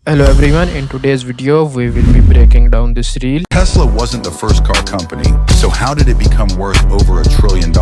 Hello everyone, in today's video we will be breaking down this reel. Tesla wasn't the first car company, so how did it become worth over $1 trillion?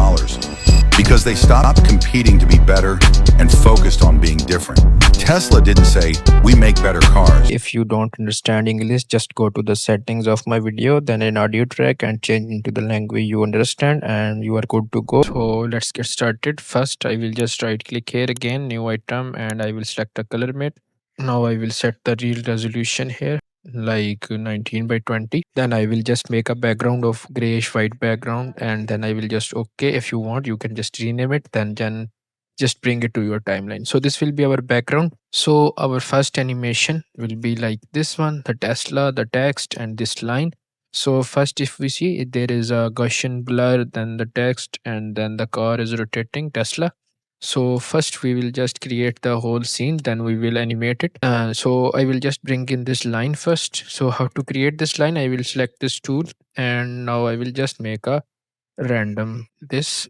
Because they stopped competing to be better and focused on being different. Tesla didn't say, we make better cars. If you don't understand English, just go to the settings of my video, then an audio track and change into the language you understand and you are good to go. So let's get started. First I will just right click here again, new item, and I will select a color mate. Now I will set the reel resolution here like 19 by 20. Then I will just make a background of grayish white background, and then I will just okay. If you want you can just rename it, then just bring it to your timeline. So this will be our background. So our first animation will be like this one, the Tesla, the text, and this line. So first if we see there is a Gaussian blur, then the text, and then the car is rotating Tesla. So first we will just create the whole scene, then we will animate it. So I will just bring in this line first. So how to create this line, I will select this tool, and now I will just make a random this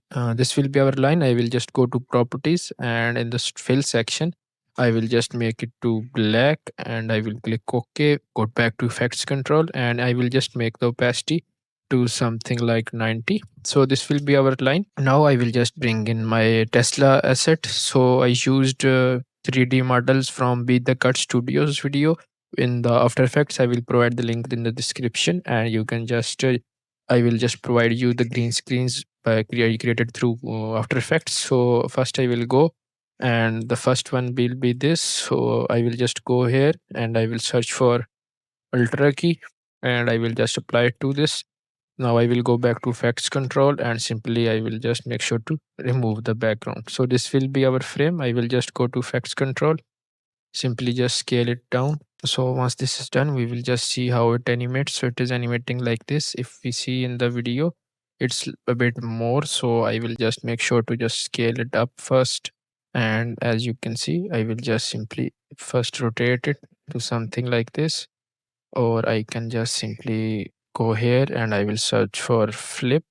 will be our line. I will just go to properties, and in the fill section I will just make it to black, and I will click ok, go back to effects control, and I will just make the opacity to something like 90. So this will be our line. Now I will just bring in my Tesla asset. So I used 3D models from Be the Cut Studios video in the After Effects. I will provide the link in the description, and you can just I will just provide you the green screens created through After Effects. So first I will go, and the first one will be this. So I will just go here and I will search for Ultra key, and I will just apply it to this. Now I will go back to effects control, and simply I will just make sure to remove the background. So this will be our frame. I will just go to effects control, simply just scale it down. So once this is done, we will just see how it animates. So it is animating like this. If we see in the video, it's a bit more. So I will just make sure to just scale it up first. And as you can see, I will just simply first rotate it to something like this, or I can just simply go here and I will search for flip.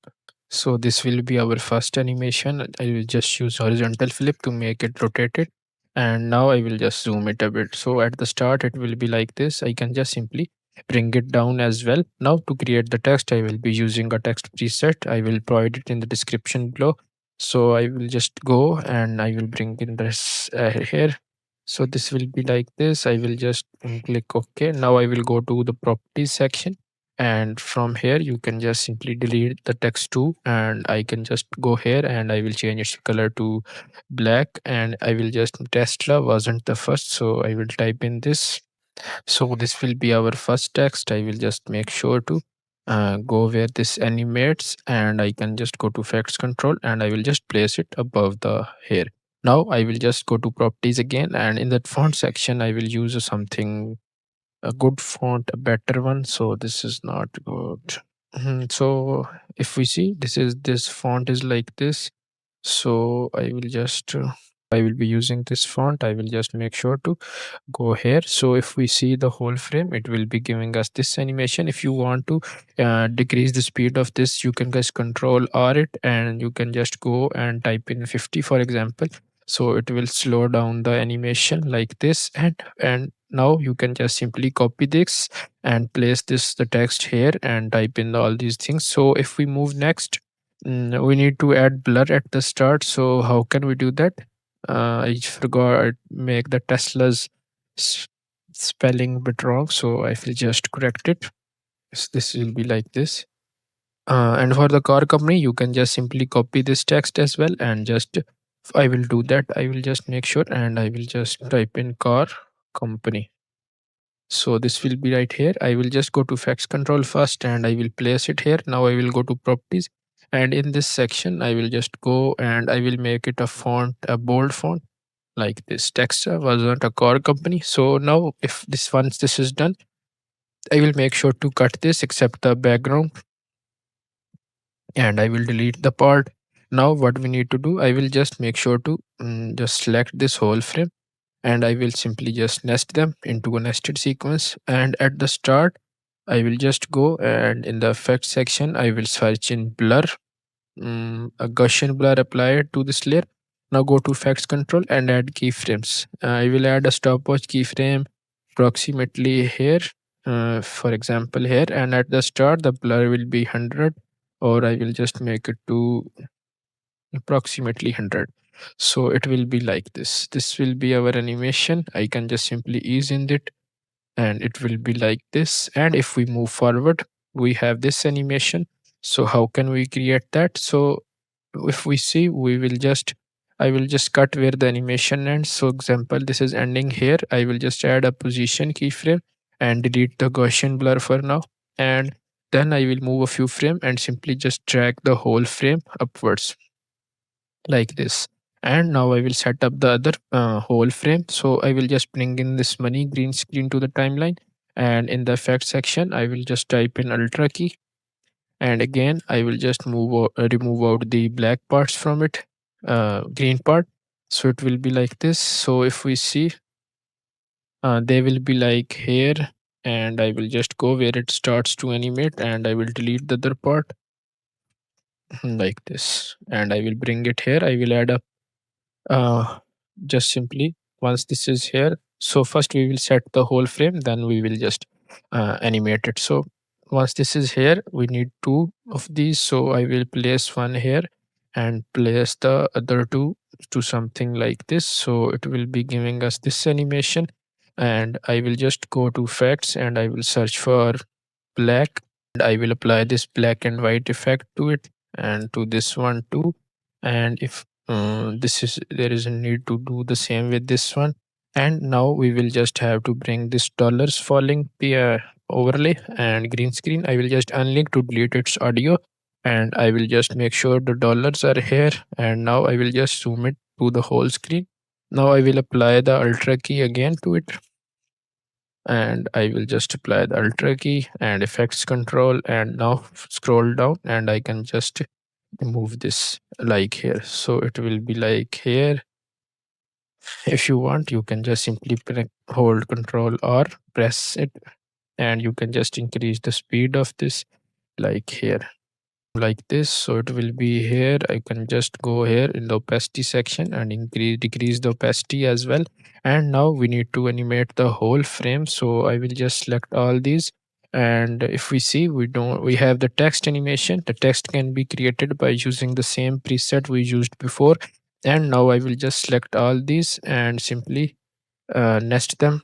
So this will be our first animation. I will just use horizontal flip to make it rotated. And now I will just zoom it a bit. So at the start, it will be like this. I can just simply bring it down as well. Now to create the text, I will be using a text preset. I will provide it in the description below. So I will just go and I will bring in this here. So this will be like this. I will just click OK. Now I will go to the properties section, and from here you can just simply delete the text too, and I can just go here and I will change its color to black, and I will just Tesla wasn't the first, so I will type in this. So this will be our first text. I will just make sure to go where this animates, and I can just go to effects control, and I will just place it above the hair. Now I will just go to properties again, and in that font section I will use something, a good font, a better one. So this is not good. So if we see, this font is like this. So I will just I will be using this font. I will just make sure to go here. So if we see the whole frame, it will be giving us this animation. If you want to decrease the speed of this, you can just control R it, and you can just go and type in 50 for example. So it will slow down the animation like this, and now you can just simply copy this and place the text here and type in all these things. So if we move next, we need to add blur at the start. So how can we do that? I forgot make the Tesla's s- spelling bit wrong, so I will just correct it. This will be like this. And for the car company, you can just simply copy this text as well, and just I will do that. I will just make sure, and I will just type in car company. So this will be right here. I will just go to effects control first, and I will place it here. Now I will go to properties, and in this section I will just go and I will make it a font, a bold font like this. Texture was not a car company. So now if this once this is done, I will make sure to cut this except the background, and I will delete the part. Now what we need to do, I will just make sure to just select this whole frame, and I will simply just nest them into a nested sequence. And at the start, I will just go and in the effects section, I will search in blur, a Gaussian blur applied to this layer. Now go to effects control and add keyframes. I will add a stopwatch keyframe approximately here, for example here, and at the start the blur will be 100, or I will just make it to approximately 100. So it will be like this will be our animation. I can just simply ease in it, and it will be like this. And if we move forward, we have this animation. So how can we create that? So if we see, we will just, I will just cut where the animation ends. So example, this is ending here. I will just add a position keyframe and delete the Gaussian blur for now. And then I will move a few frame and simply just drag the whole frame upwards like this. And now I will set up the other whole frame. So I will just bring in this money green screen to the timeline, and in the effect section I will just type in ultra key, and again I will just remove out the black parts from it, green part. So it will be like this. So if we see, they will be like here, and I will just go where it starts to animate, and I will delete the other part like this, and I will bring it here. I will add a just simply, once this is here, so first we will set the whole frame, then we will just animate it. So once this is here, we need two of these, so I will place one here and place the other two to something like this, so it will be giving us this animation. And I will just go to effects and I will search for black, and I will apply this black and white effect to it, and to this one too. And if this is, there is a need to do the same with this one. And now we will just have to bring this dollars falling overlay and green screen. I will just unlink to delete its audio, and I will just make sure the dollars are here. And now I will just zoom it to the whole screen. Now I will apply the ultra key again to it, and I will just apply the Ultra key and effects control, and now scroll down and I can just move this like here. So it will be like here. If you want, you can just simply hold control or press it, and you can just increase the speed of this like here, like this. So it will be here. I can just go here in the opacity section and decrease the opacity as well. And now we need to animate the whole frame. So I will just select all these. And if we see, we have the text animation. The text can be created by using the same preset we used before. And now I will just select all these and simply nest them.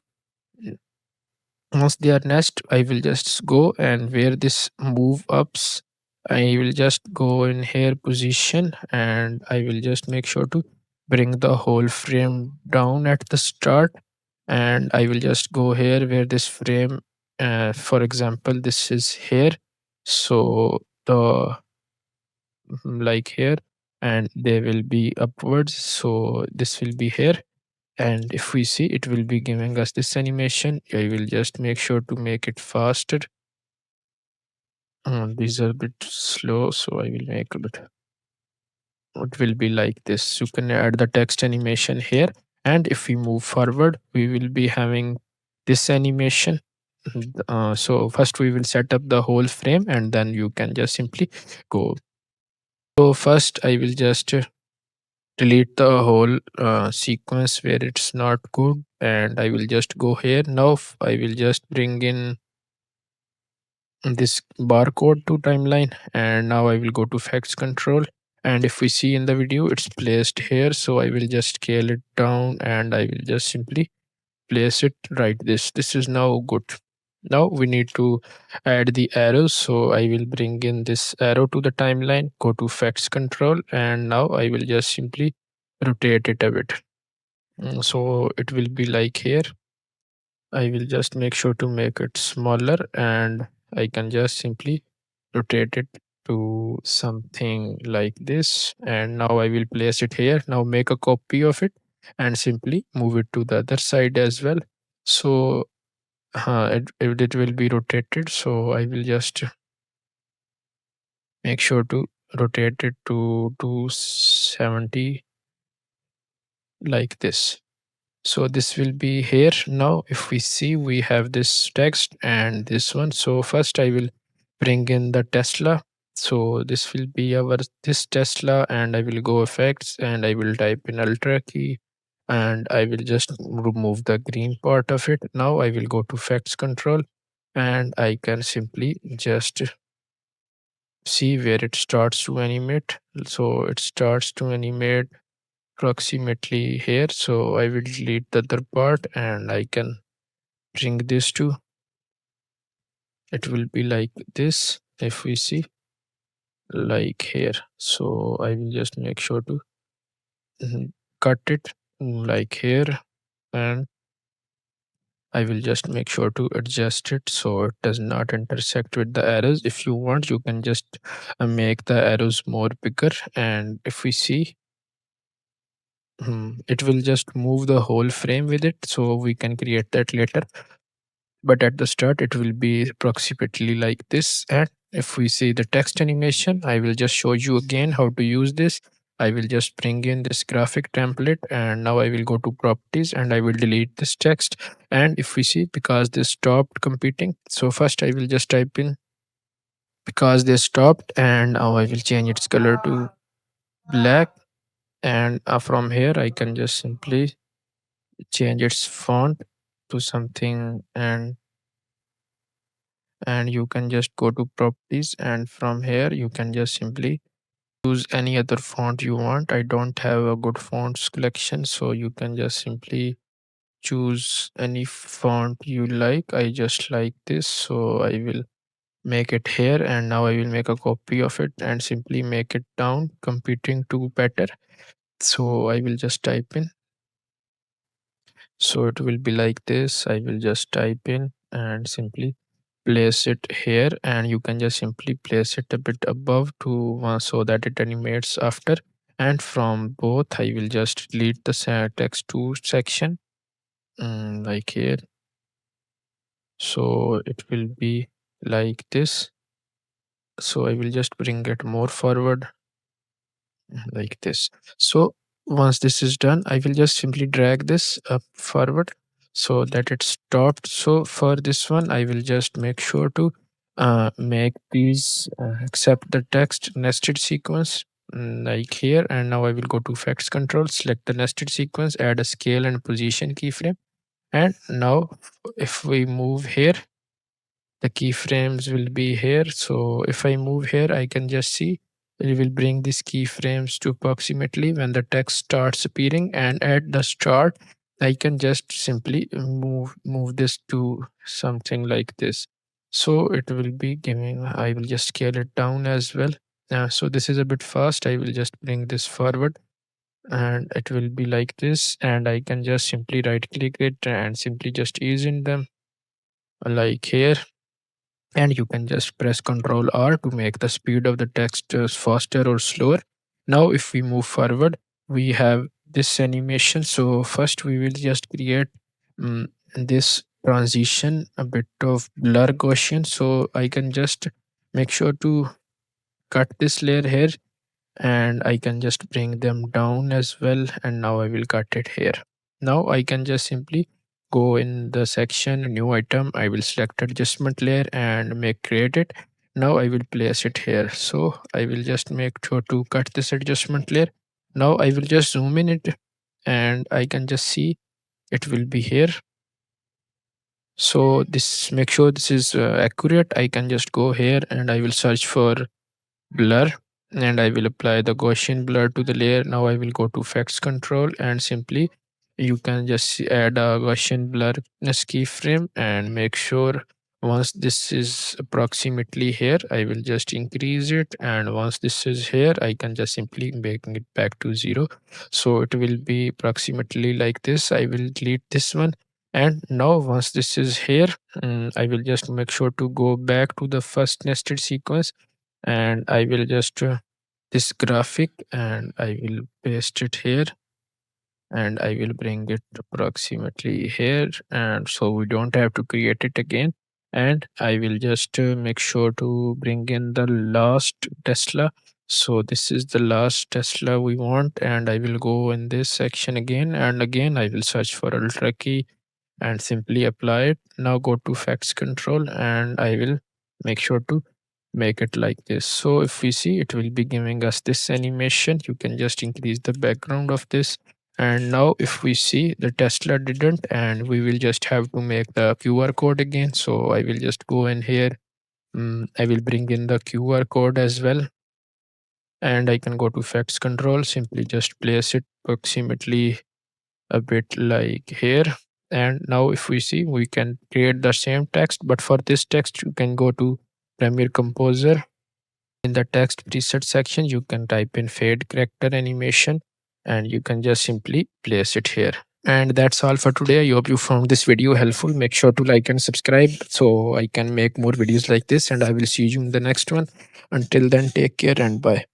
Once they are nest, I will just go, and where this move ups, I will just go in here position, and I will just make sure to bring the whole frame down at the start. And I will just go here where this frame, for example, this is here. So the like here, and they will be upwards. So this will be here, and if we see, it will be giving us this animation. I will just make sure to make it faster. These are a bit slow, so I will make a bit. It will be like this. You can add the text animation here, and if we move forward, we will be having this animation. So first we will set up the whole frame, and then you can just simply go. So first I will just delete the whole sequence where it's not good, and I will just go here. Now I will just bring in this barcode to timeline, and now I will go to effects control. And if we see in the video, it's placed here, so I will just scale it down, and I will just simply place it right this is now good. Now we need to add the arrows, so I will bring in this arrow to the timeline, go to effects control, and now I will just simply rotate it a bit. So it will be like here. I will just make sure to make it smaller, and I can just simply rotate it to something like this. And now I will place it here. Now make a copy of it and simply move it to the other side as well. So it will be rotated. So I will just make sure to rotate it to 270 like this. So this will be here. Now if we see, we have this text and this one. So first I will bring in the Tesla. So this will be our this Tesla, and I will go effects and I will type in ultra key. and I will just remove the green part of it. Now I will go to effects control, and I can simply just see where it starts to animate. So it starts to animate approximately here. So I will delete the other part, and I can bring this to, it will be like this if we see, like here. So I will just make sure to cut it like here, and I will just make sure to adjust it so it does not intersect with the arrows. If you want, you can just make the arrows more bigger, and if we see, it will just move the whole frame with it, so we can create that later. But at the start, it will be approximately like this. And if we see the text animation, I will just show you again how to use this. I will just bring in this graphic template, and now I will go to properties and I will delete this text. And if we see, because this stopped competing, so first I will just type in because they stopped, and now I will change its color to black. And from here, I can just simply change its font to something, and you can just go to properties, and from here you can just simply choose any other font you want. I don't have a good fonts collection, so you can just simply choose any font you like. I just like this, so I will make it here, and now I will make a copy of it and simply make it down computing to better. So I will just type in, so it will be like this. I will just type in and simply place it here, and you can just simply place it a bit above to so that it animates after. And from both, I will just delete the text to section, like here. So it will be like this. So I will just bring it more forward, like this. So once this is done, I will just simply drag this up forward so that it stopped. So for this one, I will just make sure to make these accept the text nested sequence, like here. And now I will go to effects control, select the nested sequence, add a scale and position keyframe. And now if we move here, the keyframes will be here. So if I move here, I can just see it will bring these keyframes to approximately when the text starts appearing. And at the start, I can just simply move this to something like this. So it will be giving, I will just scale it down as well. So this is a bit fast. I will just bring this forward, and it will be like this. And I can just simply right click it and simply just ease in them, like here. And you can just press Ctrl R to make the speed of the text faster or slower. Now if we move forward, we have this animation. So first we will just create this transition, a bit of blur Gaussian. So I can just make sure to cut this layer here, and I can just bring them down as well. And now I will cut it here. Now I can just simply go in the section new item. I will select adjustment layer and make create it. Now I will place it here. So I will just make sure to cut this adjustment layer. Now I will just zoom in it, and I can just see it will be here. So this, make sure this is accurate. I can just go here and I will search for blur, and I will apply the Gaussian blur to the layer. Now I will go to effects control, and simply you can just add a Gaussian blur keyframe, and make sure once this is approximately here, I will just increase it. And once this is here, I can just simply making it back to 0. So it will be approximately like this. I will delete this one. And now once this is here, I will just make sure to go back to the first nested sequence, and I will just this graphic, and I will paste it here, and I will bring it approximately here, and so we don't have to create it again. And I will just make sure to bring in the last Tesla. So this is the last Tesla we want, and I will go in this section again, and again I will search for ultra key and simply apply it. Now go to effects control, and I will make sure to make it like this. So if we see, it will be giving us this animation. You can just increase the background of this, And now if we see, the Tesla didn't, and we will just have to make the QR code again. So I will just go in here. I will bring in the QR code as well, and I can go to effects control, simply just place it approximately a bit like here. And now if we see, we can create the same text, but for this text you can go to Premiere Composer. In the text preset section you can type in fade character animation, and you can just simply place it here. And that's all for today. I hope you found this video helpful. Make sure to like and subscribe so I can make more videos like this, and I will see you in the next one. Until then, take care and bye.